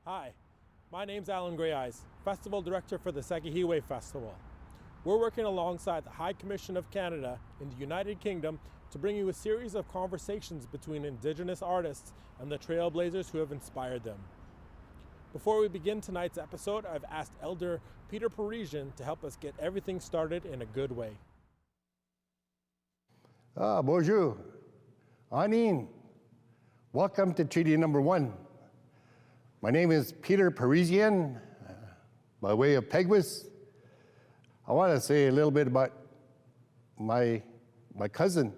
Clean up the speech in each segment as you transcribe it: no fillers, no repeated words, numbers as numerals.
Hi, my name's Alan Greyeyes, Festival Director for the Sakihiwē Festival. We're working alongside the High Commission of Canada in the United Kingdom to bring you a series of conversations between Indigenous artists and the trailblazers who have inspired them. Before we begin tonight's episode, I've asked Elder Peter Parisian to help us get everything started in a good way. Bonjour. Anin. Welcome to Treaty Number 1. My name is Peter Parisian, by way of Peguis. I want to say a little bit about my cousin.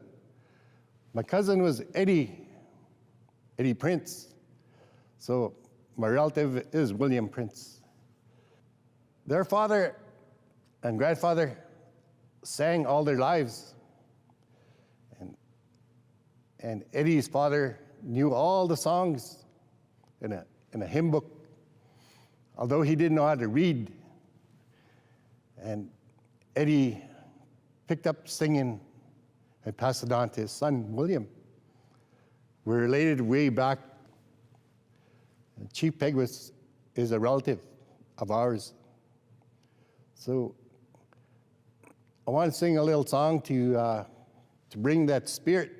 My cousin was Eddie Prince. So my relative is William Prince. Their father and grandfather sang all their lives. And Eddie's father knew all the songs in a hymn book, although he didn't know how to read. And Eddie picked up singing and passed it on to his son, William. We're related way back. Chief Peguis is a relative of ours. So I want to sing a little song to bring that spirit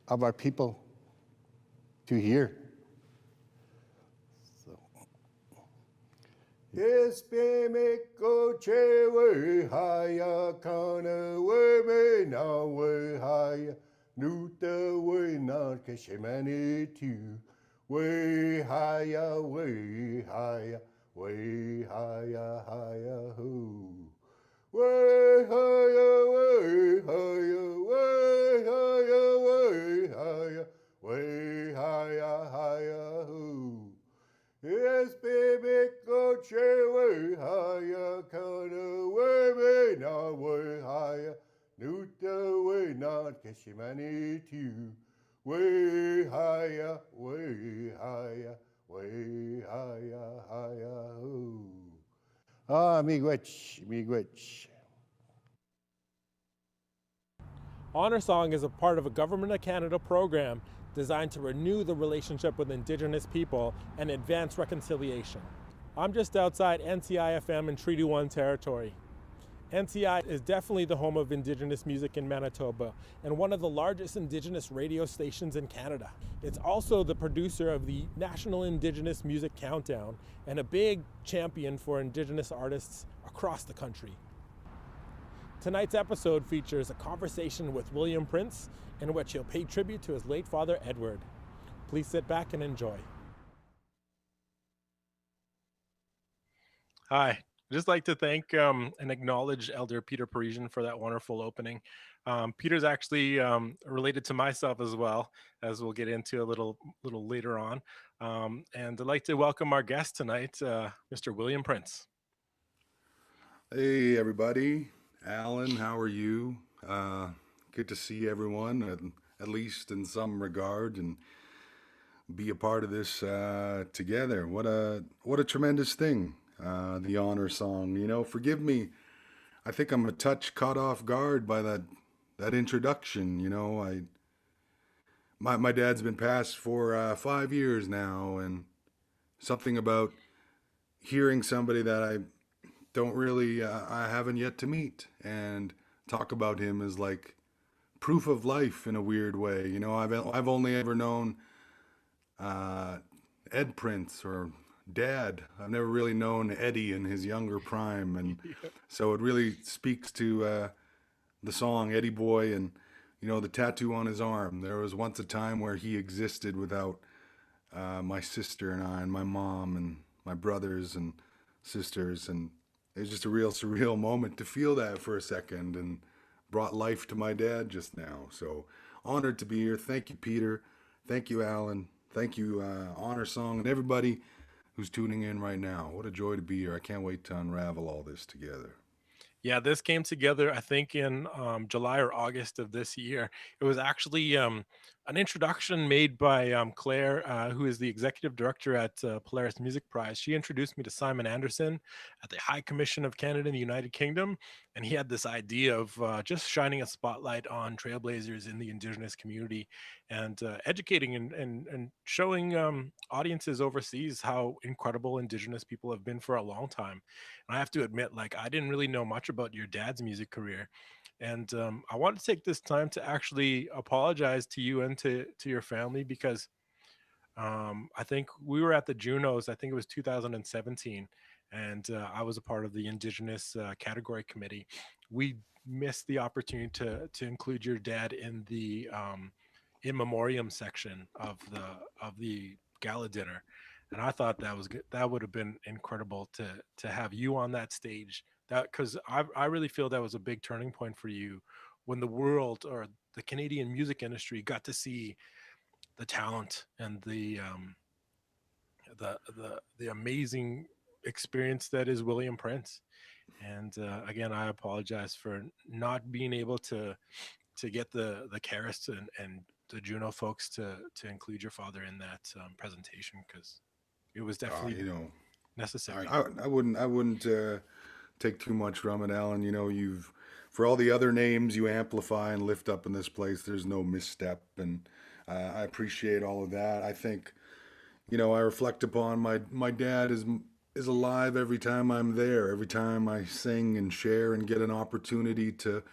of our people to here. Espemeko chewe haya kana we na we haya nuta we na keshemani tu we haya we haya we haya haya ho we haya we haya we haya we haya we haya haya ho. Yes, baby, go chewe haya kana we na we haya nuta we na keshimani tu we haya we haya we haya haya ho. Miigwech. Honor Song is a part of a Government of Canada program designed to renew the relationship with Indigenous people and advance reconciliation. I'm just outside NCI-FM in Treaty 1 territory. NCI is definitely the home of Indigenous music in Manitoba and one of the largest Indigenous radio stations in Canada. It's also the producer of the National Indigenous Music Countdown and a big champion for Indigenous artists across the country. Tonight's episode features a conversation with William Prince in which he'll pay tribute to his late father, Edward. Please sit back and enjoy. Hi, I'd just like to thank and acknowledge Elder Peter Parisian for that wonderful opening. Peter's actually related to myself as well, as we'll get into a little later on. And I'd like to welcome our guest tonight, Mr. William Prince. Hey, everybody. Alan, how are you? Good to see everyone, at least in some regard, and be a part of this together. What a tremendous thing, the honor song. You know, forgive me. I think I'm a touch caught off guard by that introduction. You know, my dad's been passed for 5 years now, and something about hearing somebody that I don't really, I haven't yet to meet and talk about him as like proof of life in a weird way. You know, I've only ever known Ed Prince or Dad. I've never really known Eddie in his younger prime, and so it really speaks to the song Eddie Boy and, you know, the tattoo on his arm. There was once a time where he existed without my sister and I and my mom and my brothers and sisters, and it was just a real surreal moment to feel that for a second, and brought life to my dad just now. So honored to be here. Thank you, Peter. Thank you, Alan. Thank you, Honor Song, and everybody who's tuning in right now. What a joy to be here. I can't wait to unravel all this together. Yeah, this came together, I think, in July or August of this year. It was actually an introduction made by Claire, who is the executive director at Polaris Music Prize. She introduced me to Simon Anderson at the High Commission of Canada in the United Kingdom. And he had this idea of just shining a spotlight on trailblazers in the Indigenous community and educating and showing audiences overseas how incredible Indigenous people have been for a long time. And I have to admit, like, I didn't really know much about your dad's music career. And I want to take this time to actually apologize to you and to your family because I think we were at the Junos. I think it was 2017, and I was a part of the Indigenous category committee. We missed the opportunity to include your dad in the in memoriam section of the gala dinner, and I thought that was good. That would have been incredible to have you on that stage. That because I really feel that was a big turning point for you when the world or the Canadian music industry got to see the talent and the amazing experience that is William Prince. And again, I apologize for not being able to get the Karis and the Juno folks to include your father in that presentation because it was definitely You know, necessary. I wouldn't take too much from it, Alan. You know, you've for all the other names you amplify and lift up in this place, there's no misstep, and I appreciate all of that. I think, you know, I reflect upon my dad is alive every time I'm there, every time I sing and share and get an opportunity to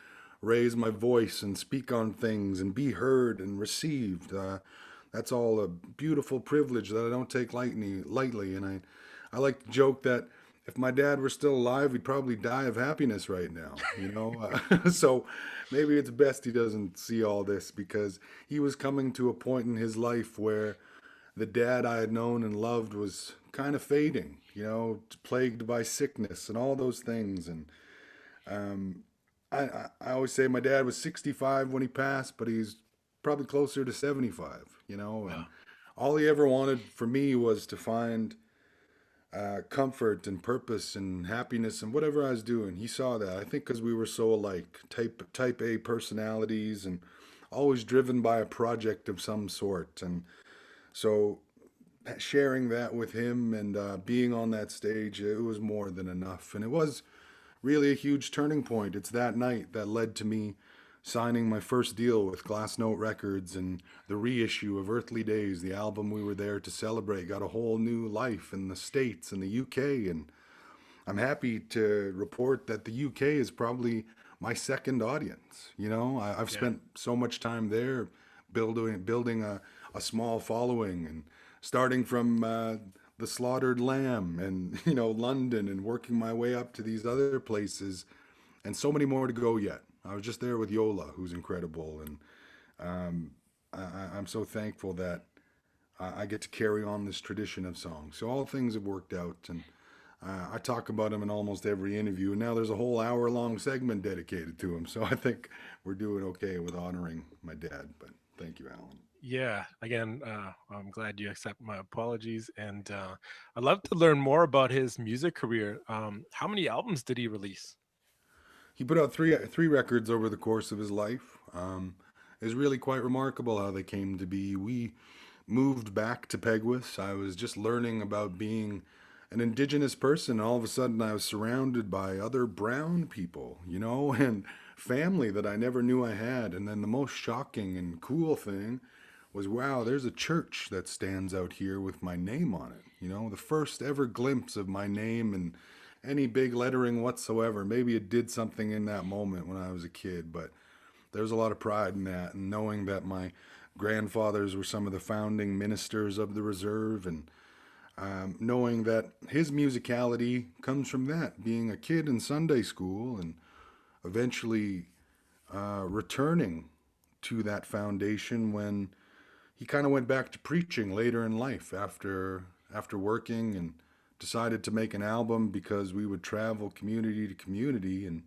raise my voice and speak on things and be heard and received. That's all a beautiful privilege that I don't take lightly. And I like to joke that if my dad were still alive, he'd probably die of happiness right now, you know? So maybe it's best he doesn't see all this because he was coming to a point in his life where the dad I had known and loved was kind of fading, you know, plagued by sickness and all those things. And um, I always say my dad was 65 when he passed, but he's probably closer to 75, you know, and Wow. all he ever wanted for me was to find comfort and purpose and happiness and whatever I was doing. He saw that. I think because we were so alike, type A personalities and always driven by a project of some sort. And so sharing that with him and being on that stage, it was more than enough. And it was really a huge turning point. It's that night that led to me signing my first deal with Glass Note Records and the reissue of Earthly Days, the album we were there to celebrate, got a whole new life in the States and the UK. And I'm happy to report that the UK is probably my second audience. You know, I've Yeah. spent so much time there building a small following and starting from the Slaughtered Lamb and, you know, London and working my way up to these other places and so many more to go yet. I was just there with Yola, who's incredible, and I'm so thankful that I get to carry on this tradition of song. So all things have worked out, and I talk about him in almost every interview. And now there's a whole hour-long segment dedicated to him. So I think we're doing okay with honoring my dad. But thank you, Alan. Yeah, again, I'm glad you accept my apologies, and I'd love to learn more about his music career. How many albums did he release? He put out three records over the course of his life. It's really quite remarkable how they came to be. We moved back to Peguis. I was just learning about being an Indigenous person. All of a sudden, I was surrounded by other brown people, you know, and family that I never knew I had. And then the most shocking and cool thing was, wow, there's a church that stands out here with my name on it. You know, the first ever glimpse of my name and any big lettering whatsoever. Maybe it did something in that moment when I was a kid, but there's a lot of pride in that, and knowing that my grandfathers were some of the founding ministers of the reserve, and knowing that his musicality comes from that, being a kid in Sunday school and eventually returning to that foundation when he kind of went back to preaching later in life after working and decided to make an album because we would travel community to community and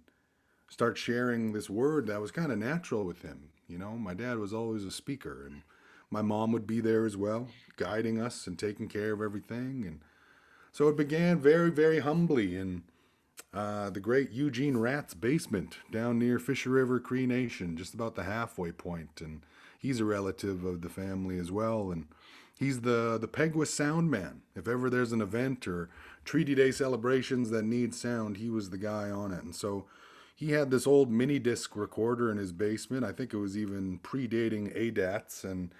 start sharing this word that was kind of natural with him. You know, my dad was always a speaker, and my mom would be there as well, guiding us and taking care of everything. And so it began very, very humbly in the great Eugene Rat's basement down near Fisher River Cree Nation, just about the halfway point. And he's a relative of the family as well, and he's the Peguis sound man. If ever there's an event or Treaty Day celebrations that need sound, he was the guy on it. And so he had this old mini disc recorder in his basement. I think it was even predating ADATs, and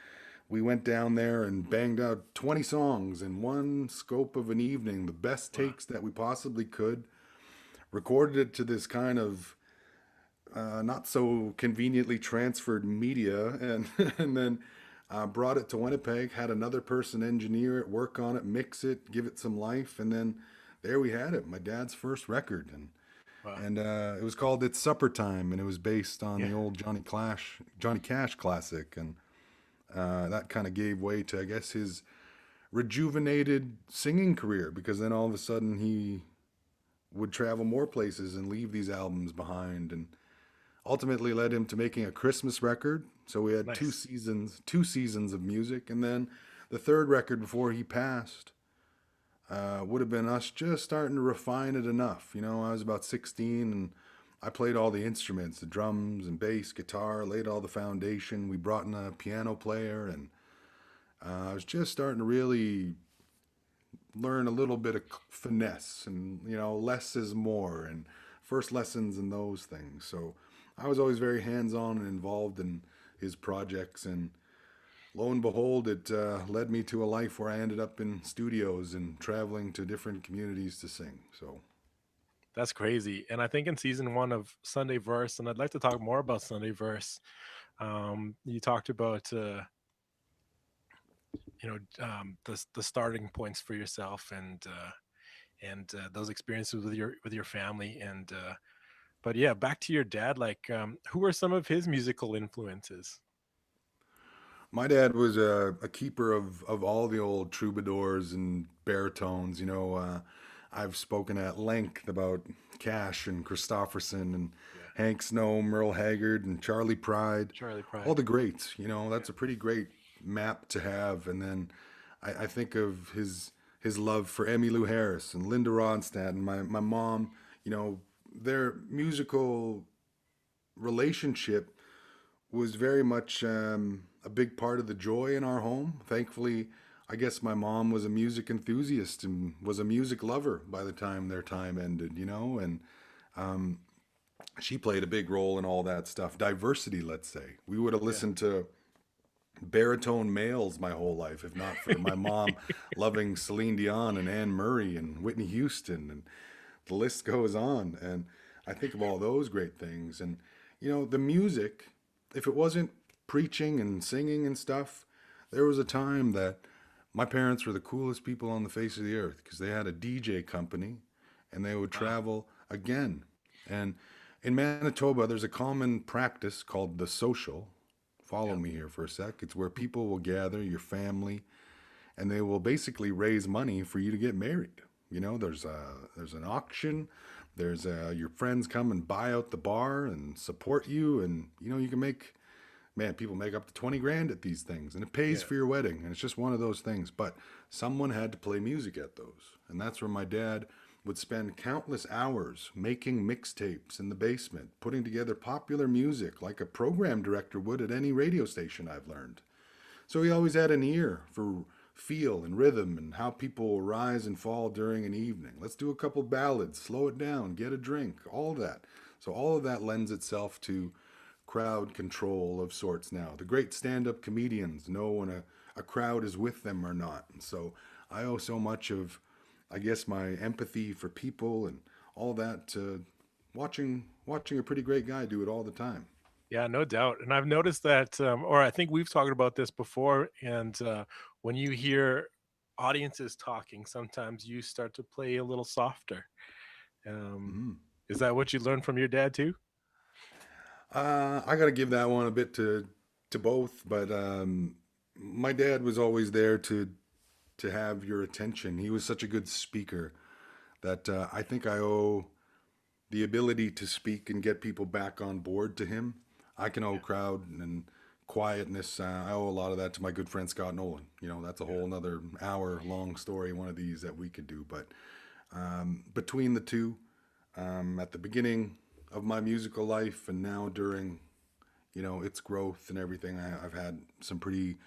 we went down there and banged out 20 songs in one scope of an evening, the best takes that we possibly could. Recorded it to this kind of not so conveniently transferred media, and and then brought it to Winnipeg, had another person engineer it, work on it, mix it, give it some life, and then there we had it, my dad's first record. And it was called It's Supper Time, and it was based on the old Johnny Cash classic, and that kind of gave way to, I guess, his rejuvenated singing career, because then all of a sudden he would travel more places and leave these albums behind, and ultimately led him to making a Christmas record. So we had two seasons of music, and then the third record before he passed would have been us just starting to refine it enough. You know, I was about 16, and I played all the instruments, the drums and bass, guitar, laid all the foundation. We brought in a piano player, and I was just starting to really learn a little bit of finesse, and, you know, less is more, and first lessons in those things. So I was always very hands-on and involved in his projects, and lo and behold, it led me to a life where I ended up in studios and traveling to different communities to sing. So That's crazy. And I think in season 1 of Sunday Verse, and I'd like to talk more about Sunday Verse, you talked about the starting points for yourself, and those experiences with your family, and but yeah, back to your dad. Like, who are some of his musical influences? my dad was a keeper of all the old troubadours and baritones. You know, I've spoken at length about Cash and Christofferson and Yeah, Hank Snow, Merle Haggard, and Charlie Pride, Charlie all Pride. the greats. You know, that's a pretty great map to have. And then I think of his love for Emmylou Harris and Linda Ronstadt, and my mom. You know, their musical relationship was very much a big part of the joy in our home. Thankfully, I guess my mom was a music enthusiast and was a music lover by the time their time ended, you know, and she played a big role in all that stuff. Diversity, let's say. We would have Yeah. listened to baritone males my whole life, if not for my mom loving Celine Dion and Anne Murray and Whitney Houston, and the list goes on. And I think of all those great things. And, you know, the music, if it wasn't preaching and singing and stuff, there was a time that my parents were the coolest people on the face of the earth, because they had a DJ company and they would Wow. travel again. And in Manitoba, there's a common practice called the social. Follow Yeah. me here for a sec. It's where people will gather, your family, and they will basically raise money for you to get married. You know, there's an auction. There's your friends come and buy out the bar and support you, and you know you can make, man, people make up to 20 grand at these things, and it pays Yeah. for your wedding, and it's just one of those things. But someone had to play music at those, and that's where my dad would spend countless hours making mixtapes in the basement, putting together popular music like a program director would at any radio station, I've learned. So he always had an ear for feel and rhythm and how people will rise and fall during an evening. Let's do a couple ballads, slow it down, get a drink, all that. So all of that lends itself to crowd control of sorts now. The great stand-up comedians know when a crowd is with them or not. And so I owe so much of, I guess, my empathy for people and all that to watching a pretty great guy do it all the time. Yeah, no doubt. And I've noticed that, or I think we've talked about this before. And when you hear audiences talking, sometimes you start to play a little softer. Um, Mm-hmm. is that what you learned from your dad too? I got to give that one a bit to both, but my dad was always there to have your attention. He was such a good speaker that I think I owe the ability to speak and get people back on board to him. I can owe Yeah, crowd and quietness. I owe a lot of that to my good friend Scott Nolan. You know, that's a yeah, whole another hour long story, one of these that we could do. But between the two, at the beginning of my musical life and now during, its growth and everything. I've had some pretty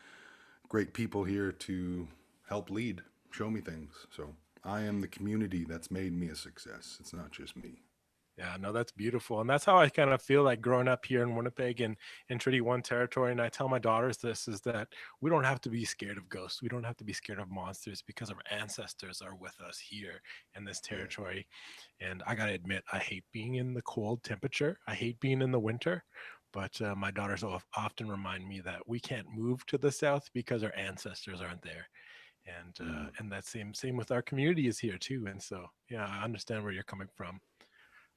great people here to help lead, show me things. So I am the community that's made me a success. It's not just me. Yeah, no, that's beautiful. And that's how I kind of feel like growing up here in Winnipeg and in Treaty One territory. And I tell my daughters this is that we don't have to be scared of ghosts. We don't have to be scared of monsters because our ancestors are with us here in this Yeah. territory. And I got to admit, I hate being in the cold temperature. I hate being in the winter. But my daughters often remind me that we can't move to the south because our ancestors aren't there. And that same with our community is here too. And so, yeah, I understand where you're coming from.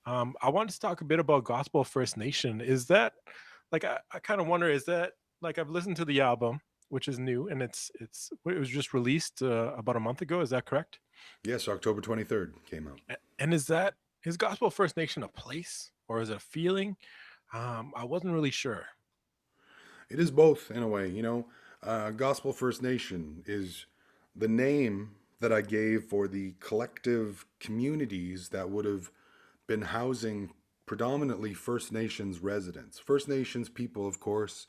I wanted to talk a bit about Gospel First Nation. Is that like I kind of wonder, is that like I've listened to the album, which is new, and it was just released about a month ago. Is that correct? Yes, October 23rd came out. And is Gospel First Nation a place or is it a feeling? I wasn't really sure. It is both in a way. Gospel First Nation is the name that I gave for the collective communities that would have been housing predominantly First Nations residents. First Nations people, of course,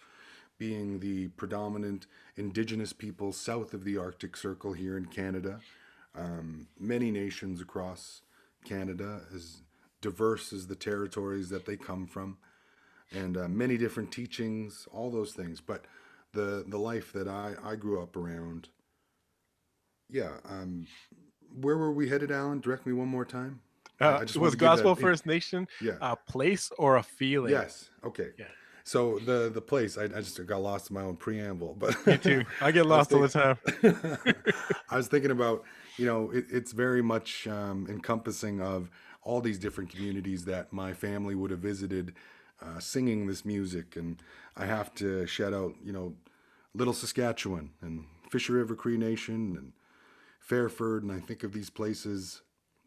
being the predominant Indigenous people south of the Arctic Circle here in Canada. Many nations across Canada, as diverse as the territories that they come from, and many different teachings, all those things. But the life that I grew up around, yeah. Where were we headed, Alan? Direct me one more time. I just want Was to give Gospel that. First Nation Yeah. a place or a feeling? Yes. Okay. Yeah. So the place, I just got lost in my own preamble, but Me too. I get lost all the time. I was thinking about, it's very much encompassing of all these different communities that my family would have visited, singing this music. And I have to shout out, Little Saskatchewan and Fisher River Cree Nation and Fairford. And I think of these places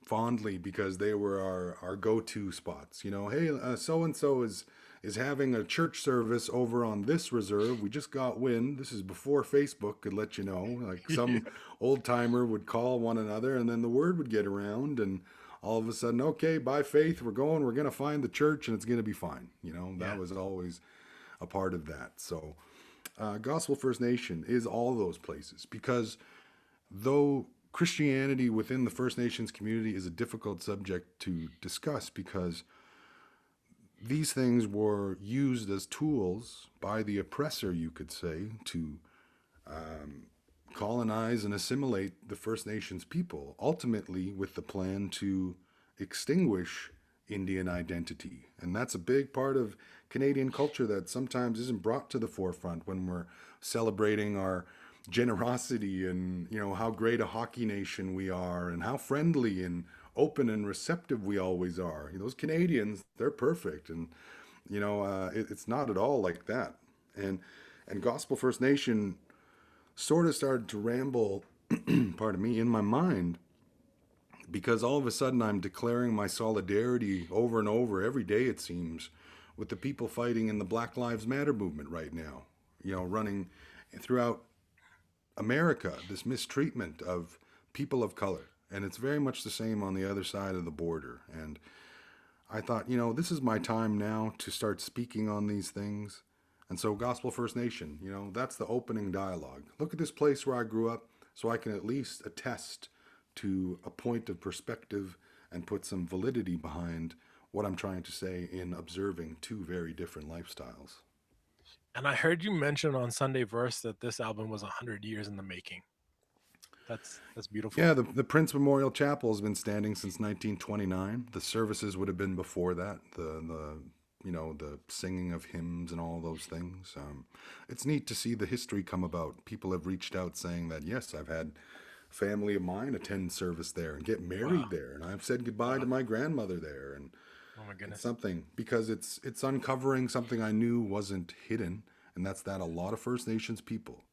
fondly because they were our go-to spots. Hey, so-and-so is having a church service over on this reserve. We just got wind. This is before Facebook could let you know. Like some old timer would call one another, and then the word would get around, and all of a sudden, okay, by faith, we're going to find the church, and it's going to be fine. That was always a part of that. So Gospel First Nation is all those places, because though Christianity within the First Nations community is a difficult subject to discuss, because these things were used as tools by the oppressor, you could say, to colonize and assimilate the First Nations people, ultimately with the plan to extinguish Indian identity. And that's a big part of Canadian culture that sometimes isn't brought to the forefront when we're celebrating our generosity and, how great a hockey nation we are and how friendly and open and receptive we always are. Those Canadians, they're perfect. And, it's not at all like that. And Gospel First Nation sort of started to ramble, pardon me, in my mind, because all of a sudden I'm declaring my solidarity over and over every day, it seems, with the people fighting in the Black Lives Matter movement right now, running throughout America, this mistreatment of people of color. And it's very much the same on the other side of the border. And I thought, this is my time now to start speaking on these things. And so Gospel First Nation, that's the opening dialogue. Look at this place where I grew up, so I can at least attest to a point of perspective and put some validity behind what I'm trying to say in observing two very different lifestyles. And I heard you mention on Sunday Verse that this album was 100 years in the making. That's beautiful. Yeah, the Prince Memorial Chapel has been standing since 1929. The services would have been before that. The singing of hymns and all those things. It's neat to see the history come about. People have reached out saying that, yes, I've had family of mine attend service there and get married there, and I've said goodbye to my grandmother there. And oh my goodness, it's something, because it's uncovering something I knew wasn't hidden, and that's that a lot of First Nations people,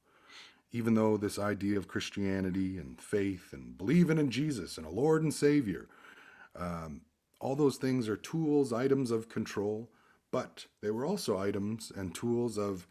even though this idea of Christianity and faith and believing in Jesus and a Lord and Savior, all those things are tools, items of control, but they were also items and tools of,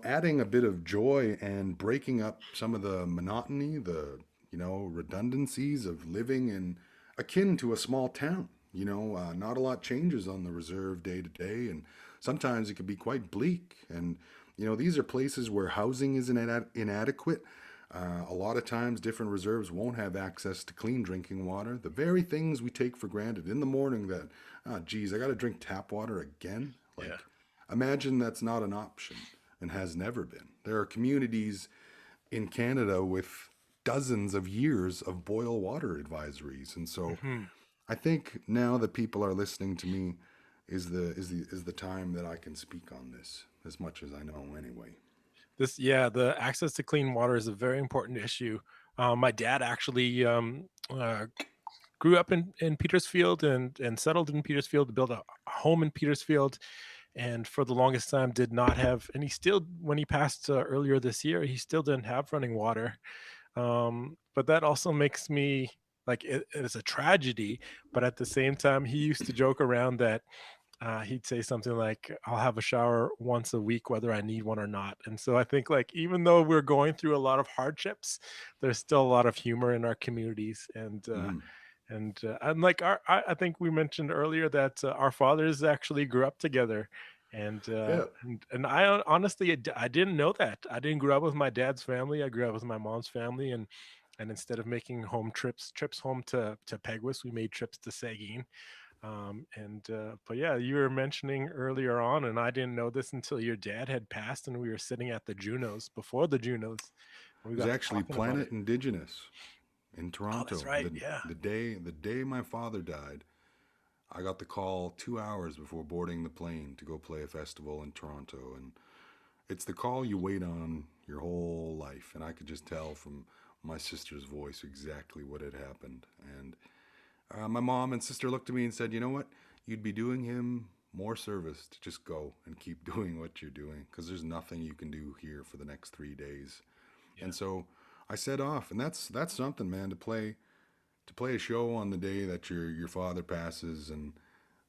adding a bit of joy and breaking up some of the monotony, the, redundancies of living in akin to a small town. Not a lot changes on the reserve day to day, and sometimes it can be quite bleak. And, these are places where housing is inadequate. A lot of times, different reserves won't have access to clean drinking water. The very things we take for granted in the morning that, geez, I got to drink tap water again. Yeah. Imagine that's not an option and has never been. There are communities in Canada with dozens of years of boil water advisories, and so I think now that people are listening to me is the time that I can speak on this as much as I know anyway. The access to clean water is a very important issue. My dad actually grew up in Petersfield and settled in Petersfield to build a home in Petersfield, and for the longest time did not have, and he still, when he passed earlier this year, he still didn't have running water. But that also makes me like, it is a tragedy, but at the same time, he used to joke around that he'd say something like, I'll have a shower once a week, whether I need one or not. And so I think, like, even though we're going through a lot of hardships, there's still a lot of humor in our communities. And like I think we mentioned earlier that our fathers actually grew up together. Yeah. And I honestly, I didn't know that. I didn't grow up with my dad's family. I grew up with my mom's family, and instead of making home trips home to Peguis, we made trips to Sarazin. But yeah, you were mentioning earlier on, and I didn't know this until your dad had passed, and we were sitting at the Junos before the Junos. And we It was got to actually talking about Planet it. Indigenous in Oh, that's Toronto. right. Yeah. The day my father died, I got the call 2 hours before boarding the plane to go play a festival in Toronto, and it's the call you wait on your whole life. And I could just tell from my sister's voice exactly what had happened. And my mom and sister looked at me and said, "You know what? You'd be doing him more service to just go and keep doing what you're doing, because there's nothing you can do here for the next 3 days." Yeah. And so I set off, and that's something, man, to play a show on the day that your father passes. And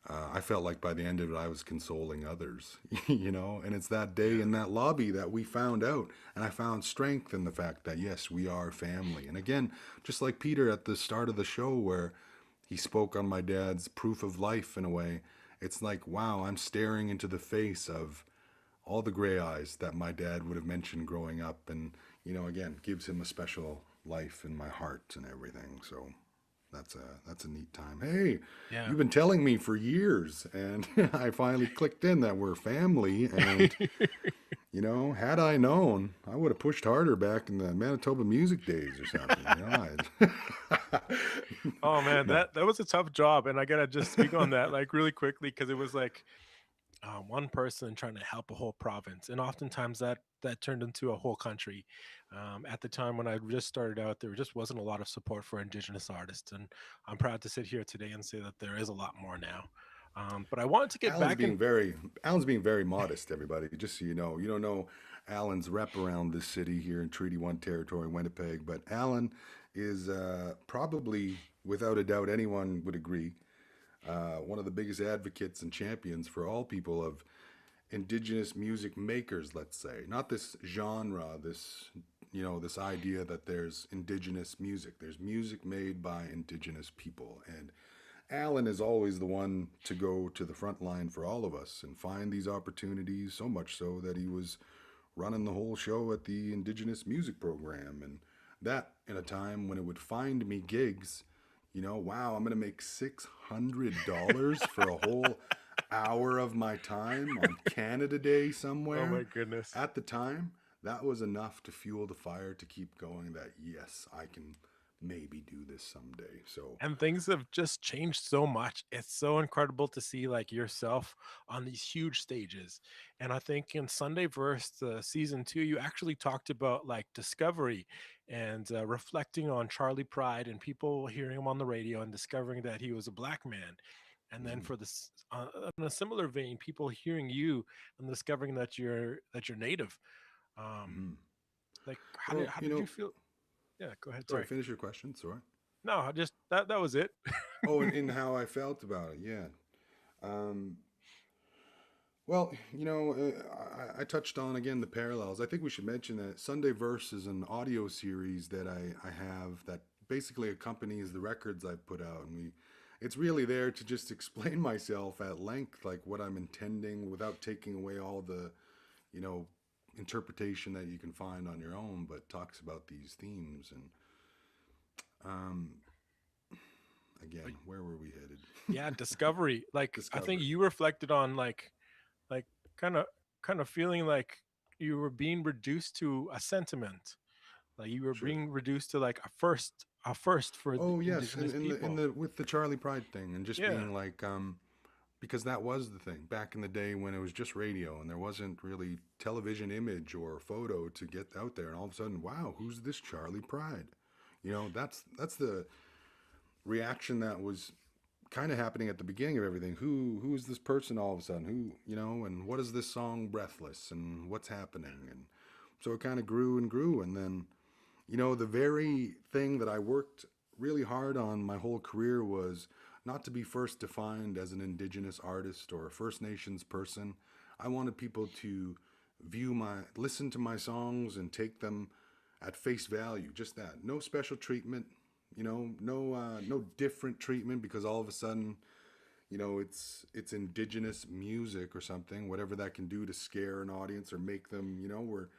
I felt like by the end of it, I was consoling others, And it's that day in that lobby that we found out, and I found strength in the fact that yes, we are family. And again, just like Peter at the start of the show, where he spoke on my dad's proof of life in a way, it's like, wow, I'm staring into the face of all the Greyeyes that my dad would have mentioned growing up, and again, gives him a special life in my heart and everything. So that's a neat time. Hey, Yeah. you've been telling me for years, and I finally clicked in that we're family. And had I known, I would have pushed harder back in the Manitoba music days or something. Oh man, No. that was a tough job, and I gotta just speak on that like really quickly, because it was like one person trying to help a whole province, and oftentimes that turned into a whole country. At the time when I just started out, there just wasn't a lot of support for Indigenous artists, and I'm proud to sit here today and say that there is a lot more now. But I wanted to get Alan's back in. being very Alan's being very modest, everybody. Just so you know, you don't know Alan's rep around this city here in Treaty One territory, Winnipeg. But Alan is probably, without a doubt, anyone would agree, one of the biggest advocates and champions for all people of Indigenous music makers. Let's say, not this genre, this idea that there's Indigenous music. There's music made by Indigenous people, and Alan is always the one to go to the front line for all of us and find these opportunities, so much so that he was running the whole show at the Indigenous music program. And that in a time when it would find me gigs, wow, I'm going to make $600 for a whole hour of my time on Canada Day somewhere. Oh my goodness. At the time, that was enough to fuel the fire to keep going, that yes, I can maybe do this someday. So And things have just changed so much. It's so incredible to see like yourself on these huge stages. And I think in Sunday Verse season 2, you actually talked about like discovery and reflecting on Charlie Pride and people hearing him on the radio and discovering that he was a black man. And then mhm, for this, in a similar vein, people hearing you and discovering that you're native. Um, mhm. like Well, how did you feel? Yeah, go ahead. sorry, Sorry. finish your question. Sorry. No, I just that was it. Oh, and in how I felt about it. Yeah. Um, well, I touched on again the parallels. I think we should mention that Sunday Verse is an audio series that I have that basically accompanies the records I put out, and it's really there to just explain myself at length, like what I'm intending, without taking away all the, you know, interpretation that you can find on your own, but talks about these themes. And um, again, where were we headed? Yeah, discovery. Like I think Discovery. you reflected on like kind of kind of feeling like you were being reduced to a sentiment. Like you were Sure. being reduced to like a first for the Oh yes, Indigenous in people. the with the Charlie Pride thing, and just Yeah. being like, because that was the thing back in the day when it was just radio and there wasn't really television image or photo to get out there, and all of a sudden, wow, who's this Charlie Pride? You know, that's the reaction that was kind of happening at the beginning of everything. Who is this person all of a sudden? Who, you know, and what is this song Breathless, and what's happening? And so it kind of grew and grew, and then, you know, the very thing that I worked really hard on my whole career was not to be first defined as an Indigenous artist or a First Nations person. I wanted people to listen to my songs and take them at face value, just that. No special treatment, you know, no different treatment because all of a sudden, you know, it's Indigenous music or something, whatever that can do to scare an audience or make them, you know, or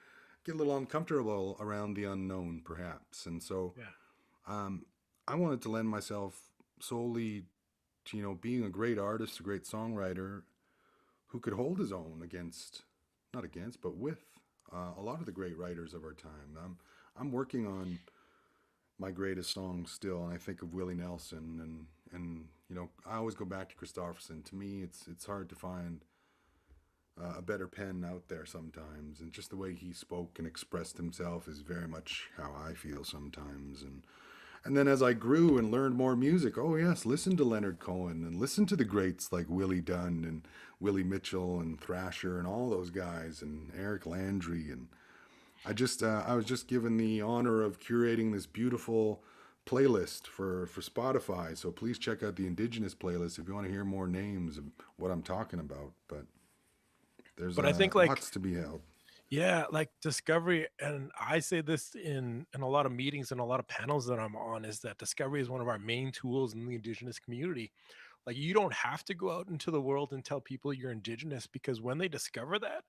get a little uncomfortable around the unknown, perhaps. And so Yeah. I wanted to lend myself solely to, you know, being a great artist, a great songwriter who could hold his own against, not against, but with a lot of the great writers of our time. I'm working on my greatest songs still, and I think of Willie Nelson, and you know, I always go back to Christopherson. To me, it's hard to find a better pen out there sometimes, and just the way he spoke and expressed himself is very much how I feel sometimes. And then as I grew and learned more music, oh yes, listen to Leonard Cohen and listen to the greats like Willie Dunn and Willie Mitchell and Thrasher and all those guys and Eric Landry. And I was just given the honor of curating this beautiful playlist for Spotify. So please check out the Indigenous playlist if you want to hear more names of what I'm talking about. But there's But I think like lots to be held. yeah, like discovery, and I say this in a lot of meetings and a lot of panels that I'm on, is that discovery is one of our main tools in the Indigenous community. Like you don't have to go out into the world and tell people you're Indigenous, because when they discover that,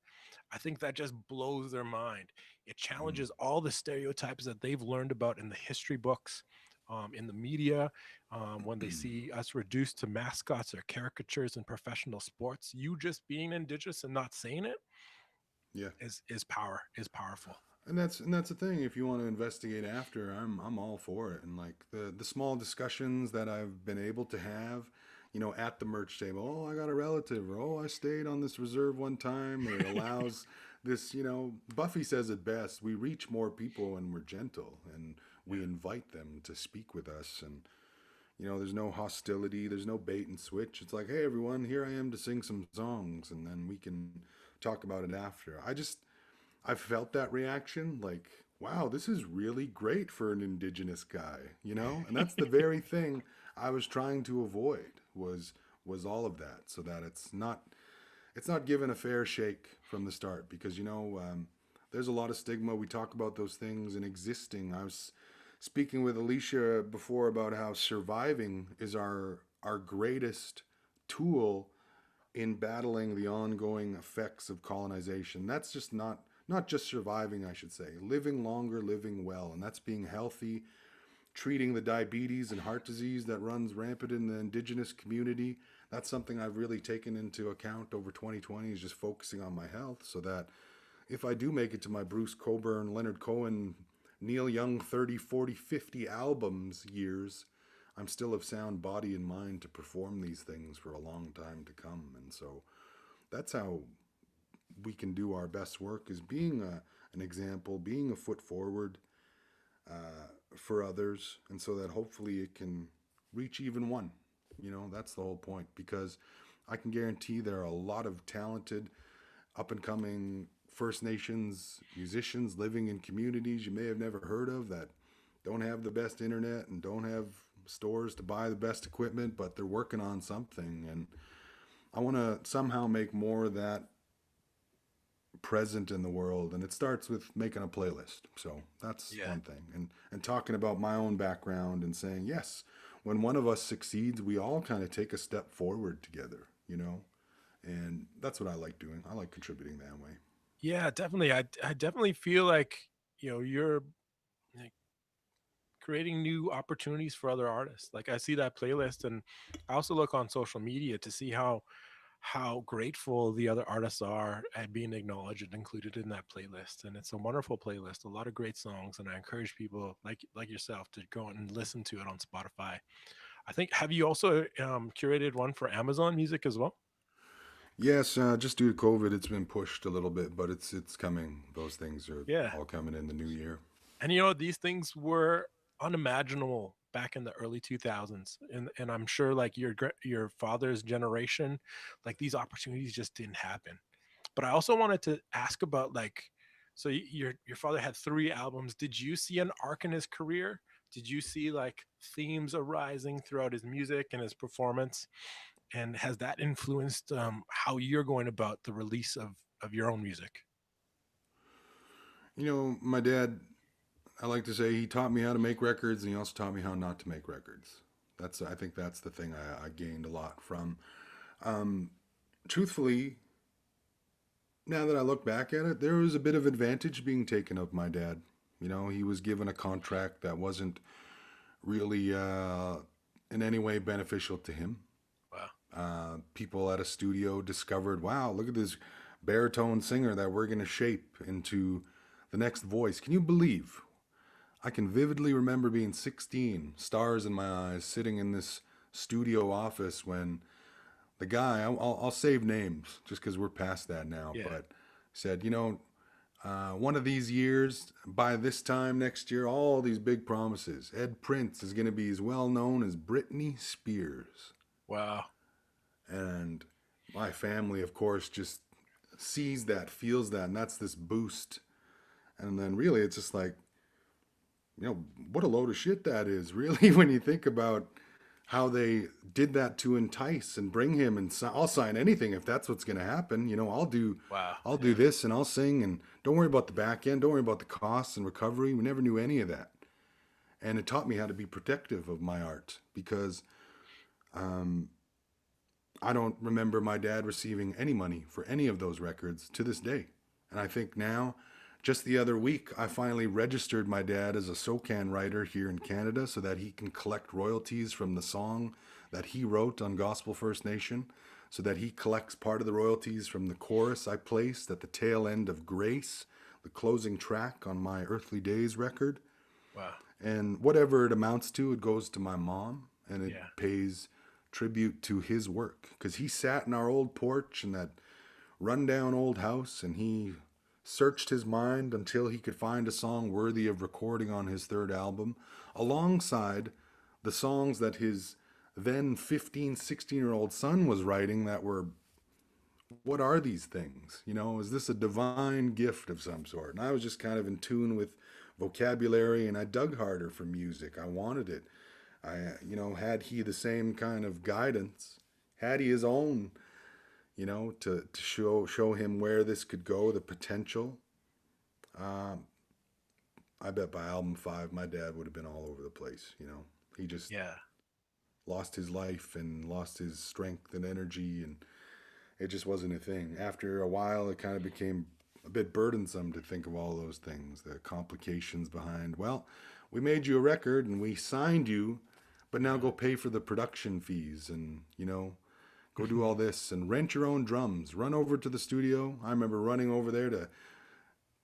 I think that just blows their mind. It Mm, challenges all the stereotypes that they've learned about in the history books, in the media, when they see us reduced to mascots or caricatures in professional sports. You just being Indigenous and not saying it yeah. is powerful. And that's the thing. If you want to investigate after, I'm all for it. And like the small discussions that I've been able to have, you know, at the merch table. Oh, I got a relative, or oh, I stayed on this reserve one time, or it allows this. You know, Buffy says it best. We reach more people when we're gentle, and we invite them to speak with us. And you know, there's no hostility. There's no bait and switch. It's like, hey, everyone, here I am to sing some songs, and then we can talk about it after. I felt that reaction, like, wow, this is really great for an Indigenous guy, you know? And that's the very thing I was trying to avoid, was all of that, so that it's not given a fair shake from the start, because you know, there's a lot of stigma. We talk about those things and existing. I was speaking with Alicia before about how surviving is our greatest tool in battling the ongoing effects of colonization. That's just not just surviving, I should say, living longer, living well, and that's being healthy, treating the diabetes and heart disease that runs rampant in the Indigenous community. That's something I've really taken into account over 2020, is just focusing on my health, so that if I do make it to my Bruce Coburn, Leonard Cohen, Neil Young 30, 40, 50 albums years, I'm still of sound body and mind to perform these things for a long time to come. And so that's how we can do our best work, is being an example, being a foot forward for others, and so that hopefully it can reach even one. You know, that's the whole point, because I can guarantee there are a lot of talented, up and coming First Nations musicians living in communities you may have never heard of, that don't have the best internet and don't have stores to buy the best equipment, but they're working on something. And I want to somehow make more of that present in the world, and it starts with making a playlist. So that's Yeah. one thing, and talking about my own background and saying, yes, when one of us succeeds, we all kind of take a step forward together, and that's what I like doing. I like contributing that way. Yeah, definitely. I definitely feel like, you're like creating new opportunities for other artists. Like I see that playlist, and I also look on social media to see how grateful the other artists are at being acknowledged and included in that playlist. And it's a wonderful playlist, a lot of great songs, and I encourage people like yourself to go and listen to it on Spotify. I think, have you also curated one for Amazon Music as well? Yes, just due to COVID, it's been pushed a little bit, but it's coming. Those things are Yeah. all coming in the new year. And these things were unimaginable back in the early 2000s, and I'm sure like your father's generation, like these opportunities just didn't happen. But I also wanted to ask about, like, so your father had 3 albums. Did you see an arc in his career? Did you see like themes arising throughout his music and his performance? And has that influenced how you're going about the release of your own music? My dad, I like to say he taught me how to make records, and he also taught me how not to make records. I think that's the thing I gained a lot from. Um, Truthfully, now that I look back at it, there was a bit of advantage being taken of my dad. He was given a contract that wasn't really in any way beneficial to him. Wow. People at a studio discovered, wow, look at this baritone singer that we're going to shape into the next voice. Can you believe? I can vividly remember being 16, stars in my eyes, sitting in this studio office when the guy, I'll save names just because we're past that now, Yeah. but said, one of these years, by this time next year, all these big promises. Ed Prince is going to be as well known as Britney Spears. Wow. And my family, of course, just sees that, feels that, and that's this boost. And then really it's just like, what a load of shit that is, really, when you think about how they did that to entice and bring him. And I'll sign anything if that's what's going to happen. I'll do, Wow. I'll do this and I'll sing, and don't worry about the back end. Don't worry about the costs and recovery. We never knew any of that. And it taught me how to be protective of my art, because I don't remember my dad receiving any money for any of those records to this day. And I think now, just the other week, I finally registered my dad as a SOCAN writer here in Canada so that he can collect royalties from the song that he wrote on Gospel First Nation, so that he collects part of the royalties from the chorus I placed at the tail end of Grace, the closing track on my Earthly Days record. Wow. And whatever it amounts to, it goes to my mom, and it Yeah. pays tribute to his work. Because he sat in our old porch in that rundown old house, and he searched his mind until he could find a song worthy of recording on his 3rd album, alongside the songs that his then 15, 16-year-old son was writing that were, what are these things? Is this a divine gift of some sort? And I was just kind of in tune with vocabulary, and I dug harder for music. I wanted it. Had he the same kind of guidance, had he his own, to show him where this could go, the potential. I bet by album 5, my dad would have been all over the place. He just Yeah. lost his life and lost his strength and energy, and it just wasn't a thing. After a while, it kind of became a bit burdensome to think of all those things, the complications behind, well, we made you a record and we signed you, but now go pay for the production fees and, go do all this and rent your own drums. Run over to the studio. I remember running over there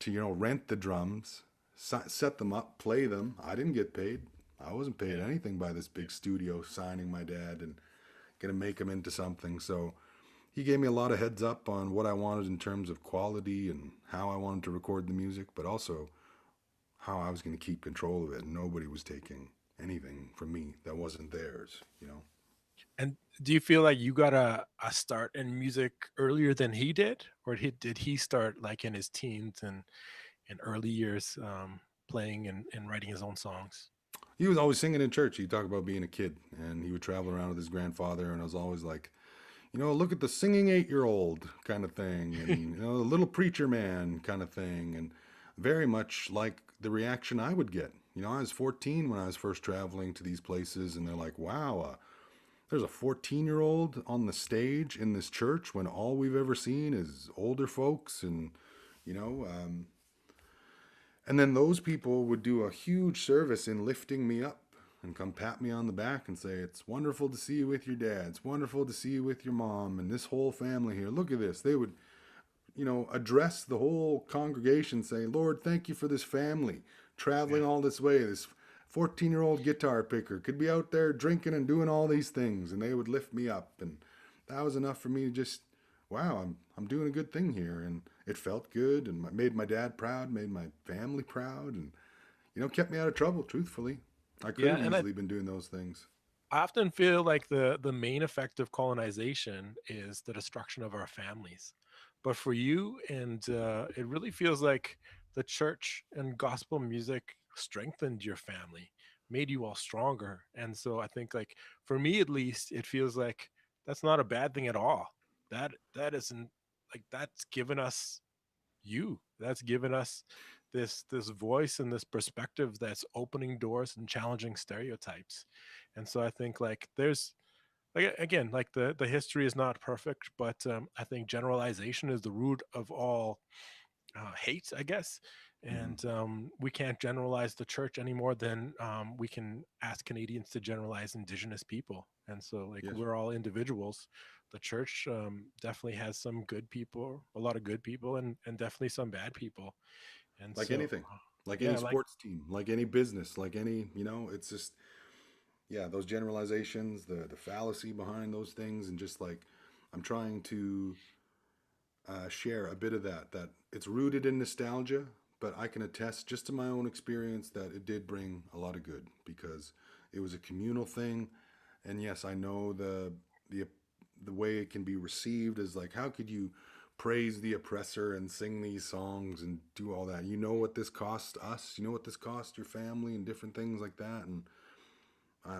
to rent the drums, set them up, play them. I didn't get paid. I wasn't paid anything by this big studio signing my dad and going to make him into something. So he gave me a lot of heads up on what I wanted in terms of quality and how I wanted to record the music, but also how I was going to keep control of it. Nobody was taking anything from me that wasn't theirs. And do you feel like you got a start in music earlier than he did? Or did he start like in his teens and in early years, playing and writing his own songs? He was always singing in church. He'd talk about being a kid, and he would travel around with his grandfather, and I was always like, look at the singing 8-year-old kind of thing, and, the little preacher man kind of thing, and very much like the reaction I would get. You know, I was 14 when I was first traveling to these places, and they're like, wow, there's a 14-year-old on the stage in this church when all we've ever seen is older folks. And, you know, and then those people would do a huge service in lifting me up and come pat me on the back and say, it's wonderful to see you with your dad. It's wonderful to see you with your mom and this whole family here. Look at this. They would, you know, address the whole congregation, say, Lord, thank you for this family traveling all this way. This 14-year-old guitar picker could be out there drinking and doing all these things, and they would lift me up. And that was enough for me to just, wow, I'm doing a good thing here. And it felt good, and made my dad proud, made my family proud, and, you know, kept me out of trouble, truthfully. I could have easily been doing those things. I often feel like the main effect of colonization is the destruction of our families. But for you, and it really feels like the church and gospel music strengthened your family, made you all stronger. And so I think, like, for me at least, it feels like that's not a bad thing at all. That isn't, like, that's given us you. That's given us this voice and this perspective that's opening doors and challenging stereotypes. And so I think, like, there's, like, again, like, the history is not perfect, but I think generalization is the root of all hate, I guess. Mhm. And we can't generalize the church any more than we can ask Canadians to generalize Indigenous people. And so, like, Yes. we're all individuals. The church definitely has some good people, a lot of good people, and definitely some bad people. And Like so, anything, like any yeah, like, sports team, like any business, like any, you know, it's just, yeah, those generalizations, the fallacy behind those things, and just like, I'm trying to share a bit of that it's rooted in nostalgia, but I can attest just to my own experience that it did bring a lot of good, because it was a communal thing. And yes, I know the way it can be received is like, how could you praise the oppressor and sing these songs and do all that? You know what this cost us, you know what this cost your family, and different things like that. And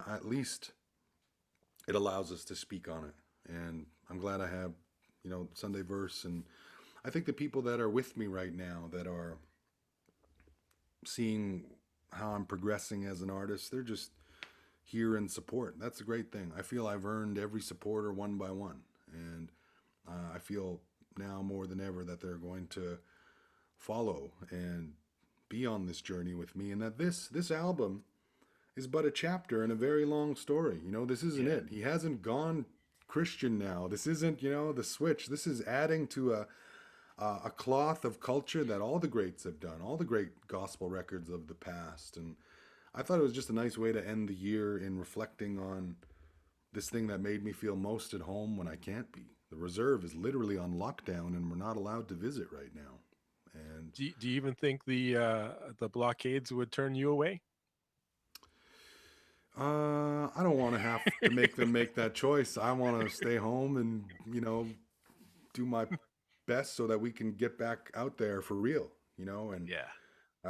at least it allows us to speak on it. And I'm glad I have, you know, Sunday Verse. And I think the people that are with me right now that are seeing how I'm progressing as an artist, they're just here in support. That's a great thing. I feel I've earned every supporter one by one. And I feel now more than ever that they're going to follow and be on this journey with me, and that this album is but a chapter in a very long story. You know, this isn't it. He hasn't gone Christian now. This isn't, you know, the switch. This is adding to a cloth of culture that all the greats have done, all the great gospel records of the past. And I thought it was just a nice way to end the year in reflecting on this thing that made me feel most at home when I can't be. The reserve is literally on lockdown, and we're not allowed to visit right now. And do you even think the blockades would turn you away? I don't want to have to make them make that choice. I want to stay home and, you know, do my best so that we can get back out there for real, you know. And Yeah.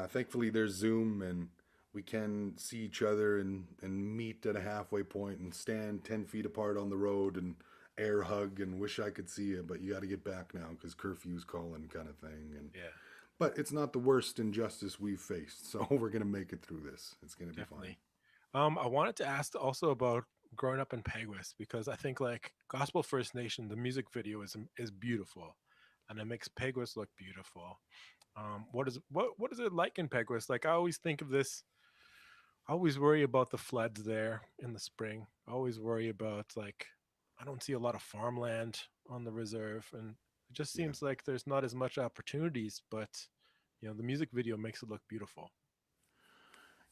thankfully there's Zoom, and we can see each other and meet at a halfway point and stand 10 feet apart on the road and air hug and wish I could see you, but you got to get back now because curfew's calling, kind of thing. And Yeah, but it's not the worst injustice we've faced, so we're gonna make it through this. It's gonna be fine. definitely. I wanted to ask also about growing up in Peguis, because I think, like, Gospel First Nation, the music video is beautiful, and it makes Peguis look beautiful. What is it like in Peguis? Like, I always think of this. I always worry about the floods there in the spring. I always worry about, like, I don't see a lot of farmland on the reserve, and it just Yeah. seems like there's not as much opportunities. But the music video makes it look beautiful.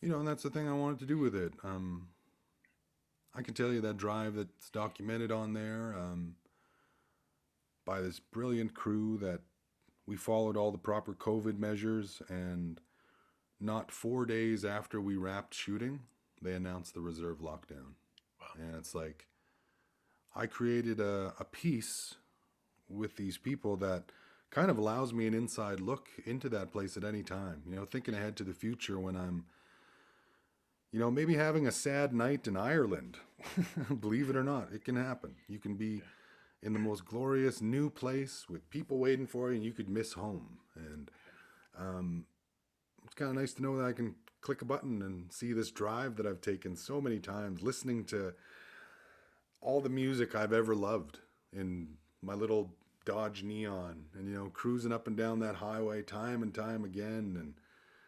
You know, and that's the thing I wanted to do with it. I can tell you that drive that's documented on there, by this brilliant crew, that we followed all the proper COVID measures, and not 4 days after we wrapped shooting, they announced the reserve lockdown. Wow. And it's like, I created a piece with these people that kind of allows me an inside look into that place at any time. You know, thinking ahead to the future when I'm, you know, maybe having a sad night in Ireland. Believe it or not, it can happen. You can be in the most glorious new place with people waiting for you, and you could miss home. And it's kind of nice to know that I can click a button and see this drive that I've taken so many times, listening to all the music I've ever loved in my little Dodge Neon, and, you know, cruising up and down that highway time and time again, and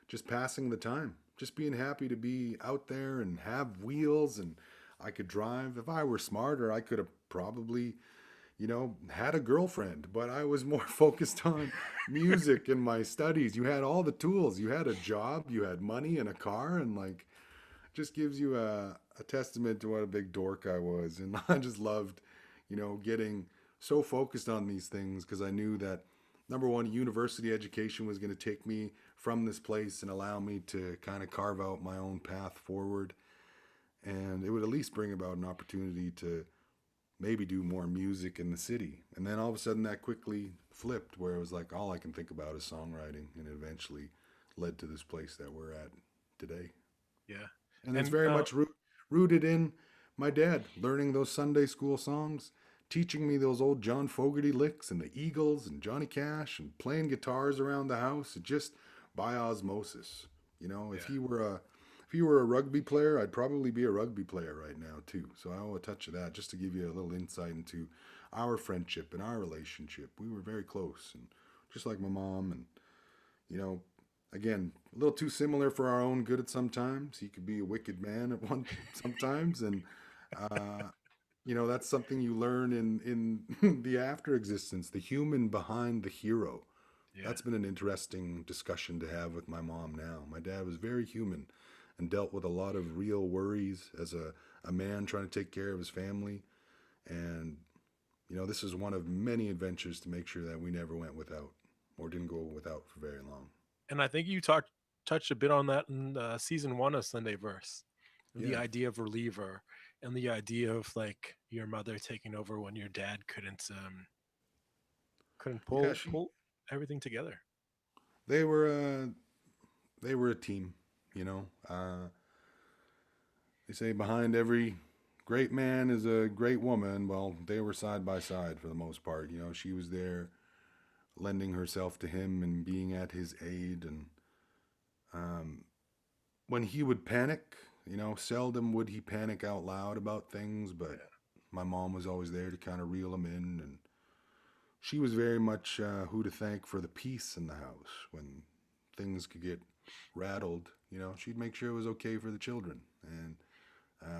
just passing the time, just being happy to be out there and have wheels, and I could drive. If I were smarter, I could have probably, you know, had a girlfriend, but I was more focused on music and my studies. You had all the tools. You had a job, you had money and a car, and like, just gives you a testament to what a big dork I was. And I just loved, you know, getting so focused on these things, because I knew that, number one, university education was going to take me from this place and allow me to kind of carve out my own path forward. And it would at least bring about an opportunity to maybe do more music in the city. And then all of a sudden that quickly flipped, where it was like, all I can think about is songwriting, and it eventually led to this place that we're at today. Yeah. And it's very much rooted in my dad learning those Sunday school songs, teaching me those old John Fogerty licks and the Eagles and Johnny Cash, and playing guitars around the house, just by osmosis. You know, if he were a rugby player, I'd probably be a rugby player right now too. So I owe a touch of that, just to give you a little insight into our friendship and our relationship. We were very close, and just like my mom. And, you know, again, a little too similar for our own good at sometimes. He could be a wicked man at one sometimes, and you know, that's something you learn in the after existence, the human behind the hero. Yeah. That's been an interesting discussion to have with my mom now. My dad was very human and dealt with a lot of real worries as a man trying to take care of his family. And, you know, this is one of many adventures to make sure that we never went without, or didn't go without for very long. And I think you touched a bit on that in season 1 of Sunday Verse. The idea of reliever, and the idea of like your mother taking over when your dad couldn't pull everything together. They were a team, you know. They say behind every great man is a great woman. Well, they were side by side for the most part. You know, she was there lending herself to him and being at his aid. And when he would panic, you know, seldom would he panic out loud about things, but my mom was always there to kind of reel him in. And she was very much who to thank for the peace in the house when things could get rattled. You know, she'd make sure it was okay for the children. And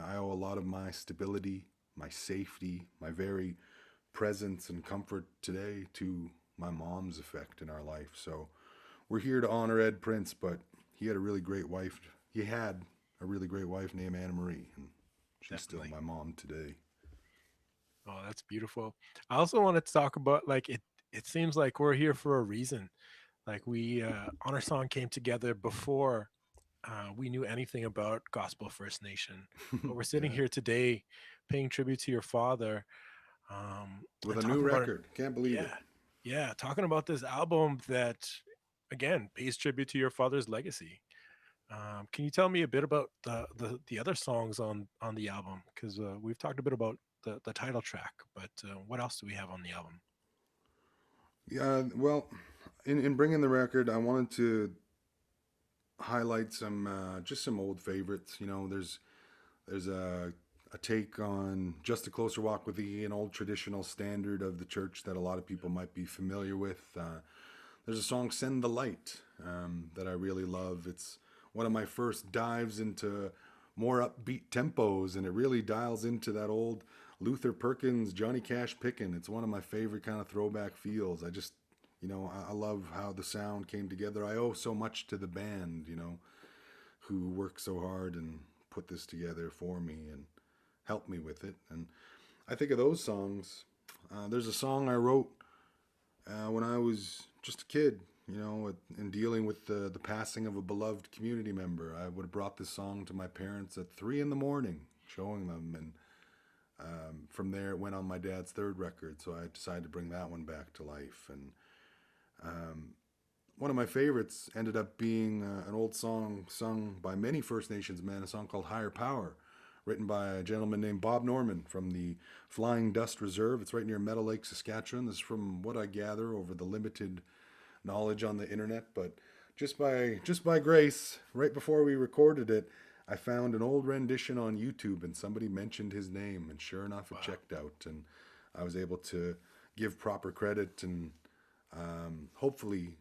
I owe a lot of my stability, my safety, my very presence and comfort today to my mom's effect in our life. So we're here to honor Ed Prince, but he had a really great wife. He had a really great wife named Anna Marie, and she's Definitely. Still my mom today. Oh, that's beautiful. I also wanted to talk about, like, it seems like we're here for a reason. Like, we Honor Song came together before we knew anything about Gospel First Nation. But we're sitting here today paying tribute to your father. With a new record. Can't believe it. Yeah, talking about this album that, again, pays tribute to your father's legacy. Can you tell me a bit about the other songs on the album? Because we've talked a bit about the title track, but what else do we have on the album? Yeah, well, in bringing the record, I wanted to highlight some just some old favorites. You know, there's a take on Just a Closer Walk with Thee, an old traditional standard of the church that a lot of people might be familiar with. There's a song, Send the Light, that I really love. It's one of my first dives into more upbeat tempos, and it really dials into that old Luther Perkins, Johnny Cash pickin'. It's one of my favorite kind of throwback feels. I just, you know, I love how the sound came together. I owe so much to the band, you know, who worked so hard and put this together for me and helped me with it. And I think of those songs. There's a song I wrote when I was just a kid, you know, in dealing with the passing of a beloved community member. I would have brought this song to my parents at 3 a.m, showing them, and from there it went on my dad's third record, so I decided to bring that one back to life. And one of my favorites ended up being an old song sung by many First Nations men, a song called Higher Power, written by a gentleman named Bob Norman from the Flying Dust Reserve. It's right near Meadow Lake, Saskatchewan. This is from what I gather over the limited knowledge on the internet, but just by grace, right before we recorded it, I found an old rendition on YouTube, and somebody mentioned his name, and sure enough, it checked out, and I was able to give proper credit and hopefully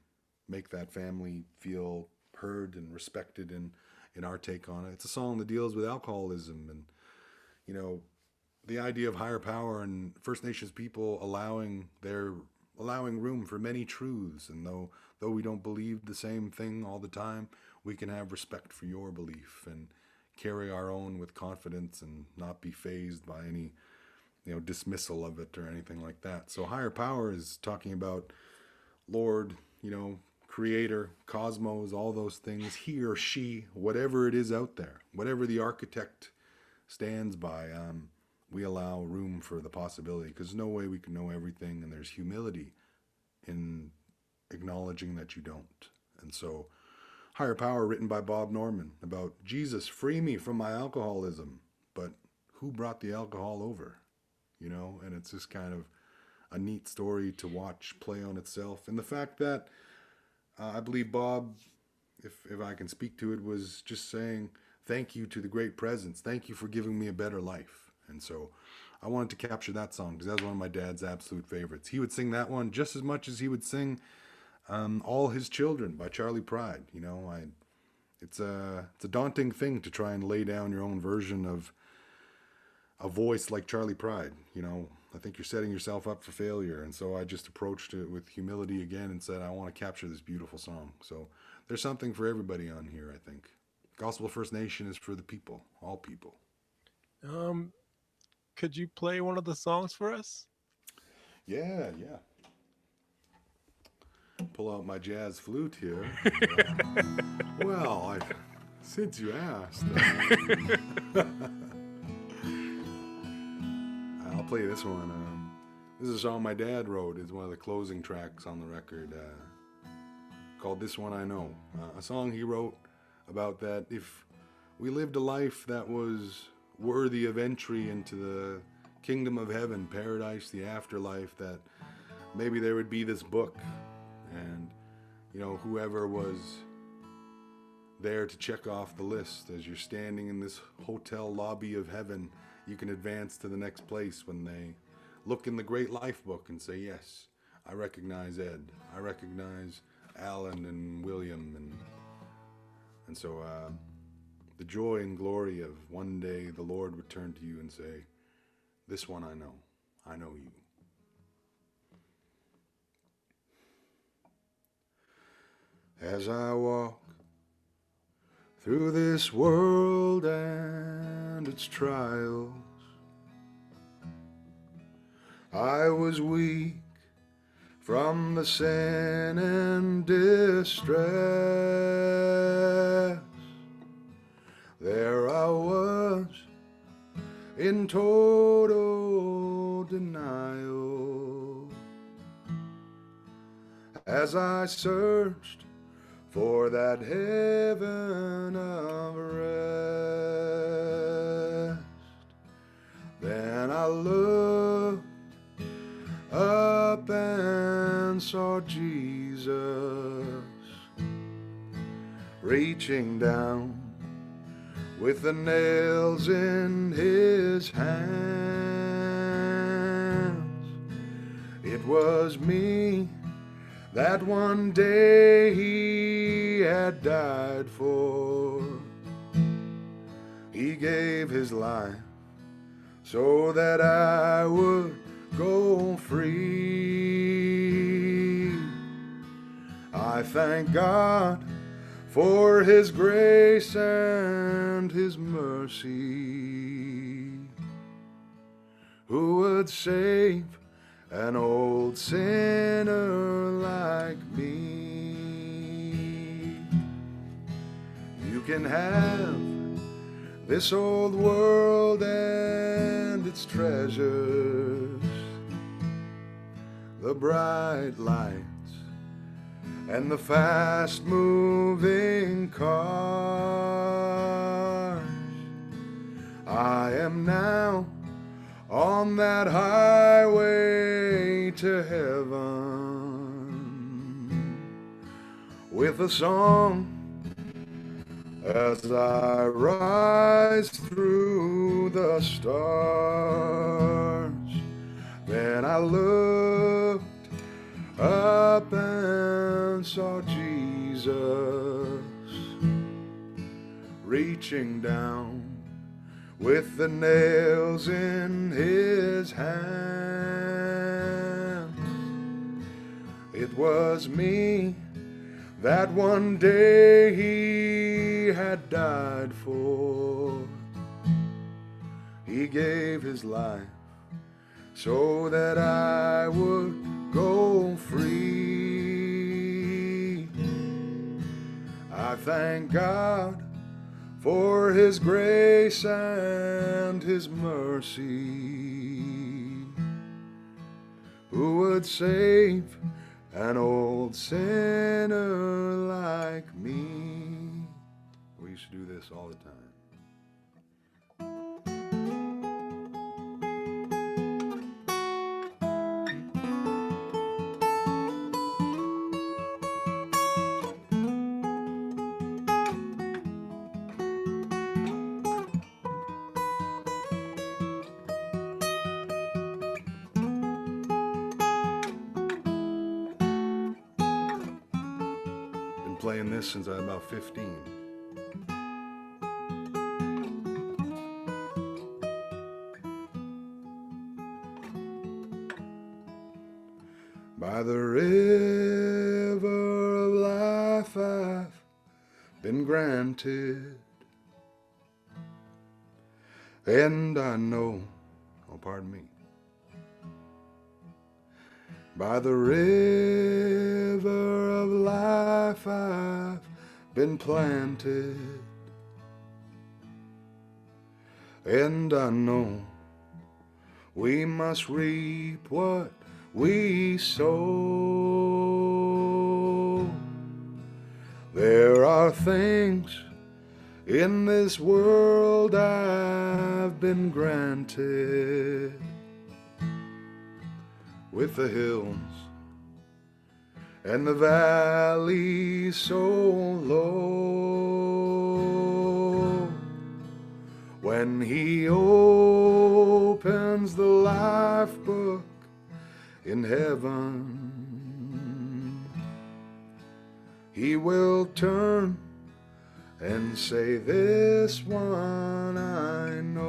make that family feel heard and respected in our take on it. It's a song that deals with alcoholism and, you know, the idea of higher power and First Nations people allowing room for many truths. And though we don't believe the same thing all the time, we can have respect for your belief and carry our own with confidence and not be fazed by any, you know, dismissal of it or anything like that. So higher power is talking about Lord, you know, creator, cosmos, all those things, he or she, whatever it is out there, whatever the architect stands by, we allow room for the possibility, because there's no way we can know everything, and there's humility in acknowledging that you don't. And so higher power, written by Bob Norman, about Jesus, free me from my alcoholism, but who brought the alcohol over? You know, and it's just kind of a neat story to watch play on itself. And the fact that I believe Bob, if I can speak to it, was just saying thank you to the great presence. Thank you for giving me a better life. And so I wanted to capture that song because that was one of my dad's absolute favorites. He would sing that one just as much as he would sing All His Children by Charlie Pride. You know, it's a daunting thing to try and lay down your own version of a voice like Charlie Pride. You know, I think you're setting yourself up for failure. And so I just approached it with humility again and said, I want to capture this beautiful song. So there's something for everybody on here, I think. Gospel First Nation is for the people, all people. Could you play one of the songs for us? Yeah. Pull out my jazz flute here. Well, since you asked, I'll play this one. This is a song my dad wrote. It's one of the closing tracks on the record, called This One I Know. A song he wrote about that if we lived a life that was worthy of entry into the kingdom of heaven, paradise, the afterlife, that maybe there would be this book, and, you know, whoever was there to check off the list as you're standing in this hotel lobby of heaven, you can advance to the next place when they look in the great life book and say, yes, I recognize Ed, I recognize Alan and William, and so the joy and glory of one day the Lord would turn to you and say, this one I know you. As I walk through this world and its trials, I was weak from the sin and distress. There I was in total denial as I searched for that heaven of rest. Then I looked up and saw Jesus reaching down with the nails in his hands. It was me that one day he had died for. He gave his life so that I would go free. I thank God for his grace and his mercy, who would save an old sinner like me. You can have this old world and its treasures, the bright lights and the fast-moving cars. I am now on that highway to heaven, with a song as I rise through the stars. Then I looked up and saw Jesus reaching down with the nails in his hands. It was me that one day he had died for. He gave his life so that I would go free. I thank God for his grace and his mercy, who would save an old sinner like me. We used to do this all the time. Playing this since I was about 15. By the river of life I've been granted, and I know, oh pardon me, by the river of life I've been planted, and I know we must reap what we sow. There are things in this world I've been granted, with the hills and the valleys so low. When he opens the life book in heaven, he will turn and say, this one I know.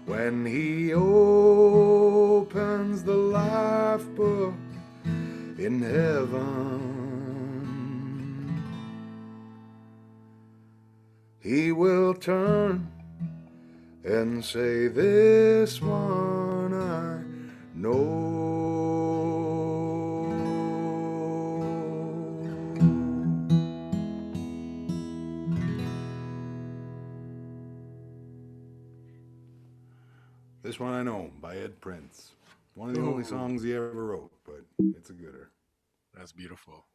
When he opens the life book in heaven, he will turn and say, this one I know. This One I Know by Ed Prince. One of the only songs he ever wrote, but it's a gooder. That's beautiful.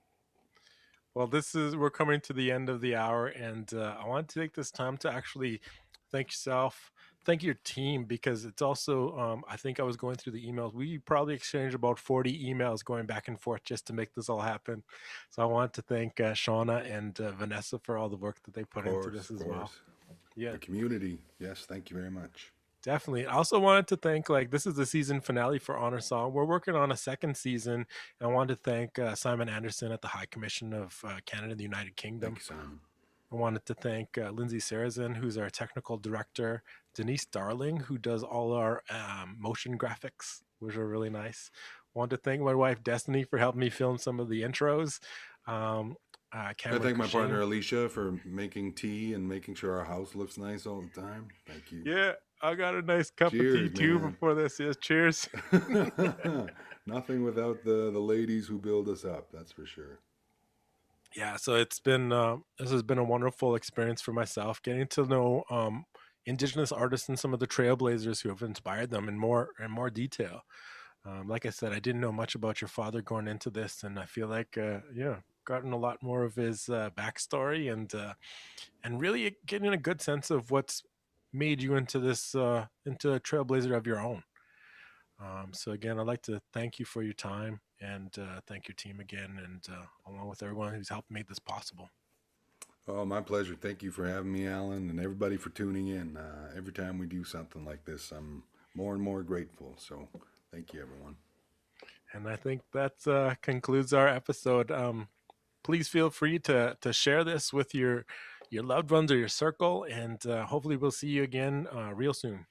Well, we're coming to the end of the hour, and I want to take this time to actually thank yourself, thank your team, because it's also, I think I was going through the emails. We probably exchanged about 40 emails going back and forth just to make this all happen. So I want to thank Shauna and Vanessa for all the work that they put into this as well. Yeah. The community. Yes, thank you very much. Definitely. I also wanted to thank, this is the season finale for Honor Song. We're working on a second season, and I wanted to thank Simon Anderson at the High Commission of Canada and the United Kingdom. Thank you, Simon. I wanted to thank Lindsay Sarazin, who's our technical director, Denise Darling, who does all our motion graphics, which are really nice. I wanted to thank my wife, Destiny, for helping me film some of the intros. I thank my partner, Alicia, for making tea and making sure our house looks nice all the time. Thank you. Yeah, I got a nice cup of tea too before this. Yes, cheers. Nothing without the ladies who build us up, that's for sure. Yeah, so it's been this has been a wonderful experience for myself, getting to know Indigenous artists and some of the trailblazers who have inspired them in more detail. Like I said, I didn't know much about your father going into this, and I feel like gotten a lot more of his backstory and really getting a good sense of what's made you into this into a trailblazer of your own. So again, I'd like to thank you for your time and thank your team again, and along with everyone who's helped make this possible. Oh, my pleasure. Thank you for having me, Alan, and everybody for tuning in. Every time we do something like this, I'm more and more grateful. So thank you, everyone. And I think that concludes our episode. Please feel free to share this with your loved ones or your circle, and hopefully we'll see you again real soon.